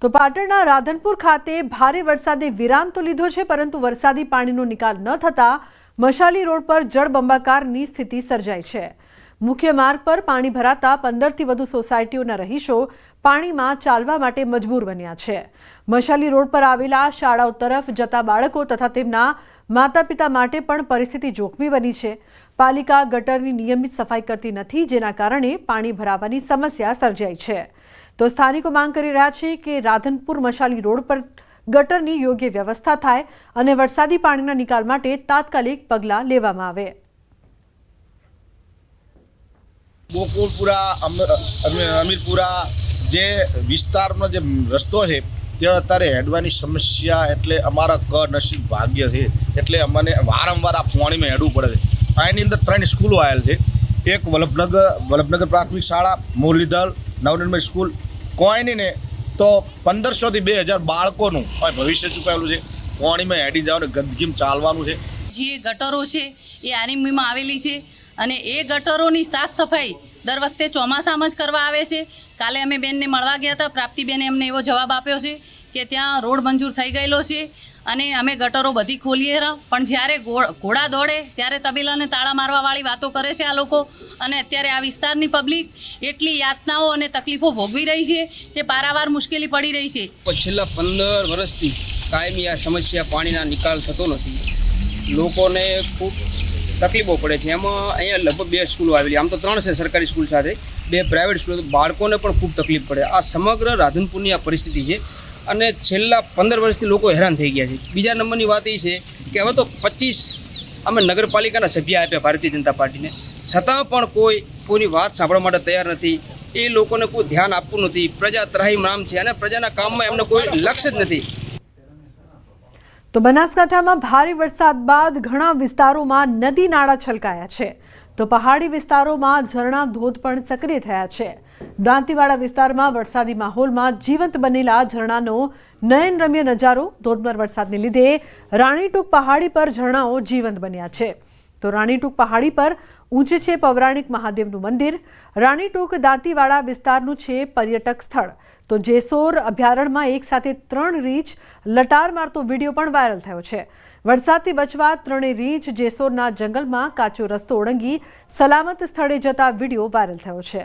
તો પાટણના રાધનપુર ખાતે ભારે વરસાદે વિરામ તો લીધો છે, પરંતુ વરસાદી પાણીનો નિકાલ ન થતા મશાલી રોડ પર જળબંબાકારની સ્થિતિ સર્જાઈ છે। મુખ્ય માર્ગ પર પાણી ભરાતા 15થી વધુ સોસાયટીઓના રહીશો પાણીમાં ચાલવા માટે મજબૂર બન્યા છે। મશાલી રોડ પર આવેલા શાળાઓ તરફ જતા બાળકો તથા તેમના માતા-પિતા માટે પણ પરિસ્થિતિ જોખમી બની છે। પાલિકા ગટરની નિયમિત સફાઈ કરતી નથી, જેના કારણે પાણી ભરાવાની સમસ્યા સર્જાઈ છે। તો સ્થાનિકો માંગ કરી રહ્યા છે કે રાધનપુર મશાલી રોડ પર ગટરની યોગ્ય વ્યવસ્થા થાય અને વરસાદી પાણીના નિકાલ માટે તાત્કાલિક પગલાં લેવામાં આવે। ગોકુળપુરા અમીરપુરા જે વિસ્તારનો જે રસ્તો છે ત્યાં અત્યારે હેડવાની સમસ્યા એટલે અમારા કનસીબ ભાગ્ય છે, એટલે અમને વારંવાર આ પાણીમાં હેડવું પડે છે। આની અંદર 3 સ્કૂલો આવેલ છે, એક વલ્લભનગર પ્રાથમિક શાળા, મુરલીધર નવનિર્મિત સ્કૂલ। કોઈ નહીં ને તો 1500 થી 2000 બાળકોનું ભવિષ્ય ચૂકાયેલું છે। પાણીમાં હેડી જવાનું, ગંદકીમાં ચાલવાનું છે। જે ગટરો છે એ આરએમબીમાં આવેલી છે અને એ ગટરોની સાફ સફાઈ દર વખતે ચોમાસામાં જ કરવા આવે છે। કાલે અમે બેનને મળવા ગયા હતા, પ્રાપ્તિબેને અમને એવો જવાબ આપ્યો છે કે ત્યાં રોડ મંજૂર થઈ ગયેલો છે અને અમે ગટરો બધી ખોલીએ, પણ જ્યારે ઘોડા દોડે ત્યારે તબેલાને તાળા મારવાવાળી વાતો કરે છે આ લોકો। અને અત્યારે આ વિસ્તારની પબ્લિક એટલી યાતનાઓ અને તકલીફો ભોગવી રહી છે કે પારાવાર મુશ્કેલી પડી રહી છે। છેલ્લા 15 વર્ષથી કાયમી આ સમસ્યા પાણીના નિકાલ થતો નથી, લોકોને ખૂબ તકલીફો પડે છે। એમાં અહીંયા લગભગ 2 સ્કૂલો આવેલી, આમ તો 3 છે સરકારી સ્કૂલ સાથે 2 પ્રાઇવેટ સ્કૂલો, બાળકોને પણ ખૂબ તકલીફ પડે। આ સમગ્ર રાધનપુરની આ પરિસ્થિતિ છે અને છેલ્લા 15 વર્ષથી લોકો હેરાન થઈ ગયા છે। બીજા નંબરની વાત એ છે કે હવે તો 25 અમે નગરપાલિકાના સભ્ય આપ્યા ભારતીય જનતા પાર્ટીને, છતાં પણ કોઈની વાત સાંભળવા માટે તૈયાર નથી। એ લોકોને કોઈ ધ્યાન આપવું નથી। પ્રજા ત્રાહિમામ છે અને પ્રજાના કામમાં એમને કોઈ લક્ષ્ય જ નથી। તો બનાસકાંઠામાં ભારે વરસાદ બાદ ઘણા વિસ્તારોમાં નદી નાળા છલકાયા છે, તો પહાડી વિસ્તારોમાં ઝરણા ધોધ પણ સક્રિય થયા છે। દાંતીવાડા વિસ્તારમાં વરસાદી માહોલમાં જીવંત બનેલા ઝરણાનો નયનરમ્ય નજારો। ધોધમાર વરસાદને લીધે રાણીટૂક પહાડી પર ઝરણાઓ જીવંત બન્યા છે। તો રાણીટૂક પહાડી પર ઊંચે છે પૌરાણિક મહાદેવનું મંદિર। રાણીટૂક દાંતીવાડા વિસ્તારનું છે પર્યટક સ્થળ। તો જેસોર અભયારણ્યમાં એક સાથે 3 રીંછ લટાર મારતો વિડીયો પણ વાયરલ થયો છે। વરસાદથી બચવા 3 રીંછ જેસોરના જંગલમાં કાચો રસ્તો ઓળંગી સલામત સ્થળે જતા વિડીયો વાયરલ થયો છે।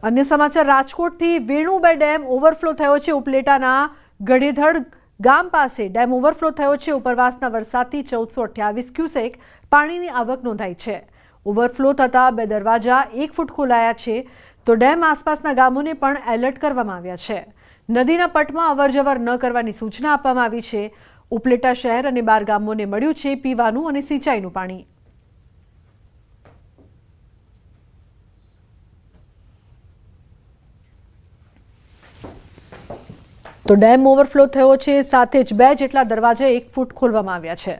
અન્ય સમાચાર, રાજકોટથી વેણુબે ડેમ ઓવરફ્લો થયો છે। ઉપલેટાના ગઢેધડ ગામ પાસે ડેમ ઓવરફ્લો થયો છે। ઉપરવાસના વરસાદથી 1428 ક્યુસેક પાણીની આવક નોંધાઈ છે। ઓવરફ્લો થતાં 2 દરવાજા 1 ફૂટ ખોલાયા છે, તો ડેમ આસપાસના ગામોને પણ એલર્ટ કરવામાં આવ્યા છે। નદીના પટમાં અવરજવર ન કરવાની સૂચના આપવામાં આવી છે। ઉપલેટા શહેર અને 12 ગામોને મળ્યું છે પીવાનું અને સિંચાઈનું પાણી। તો ડેમ ઓવરફ્લો થયો છે, સાથે જ 2 જેટલા દરવાજા 1 ફૂટ ખોલવામાં આવ્યા છે।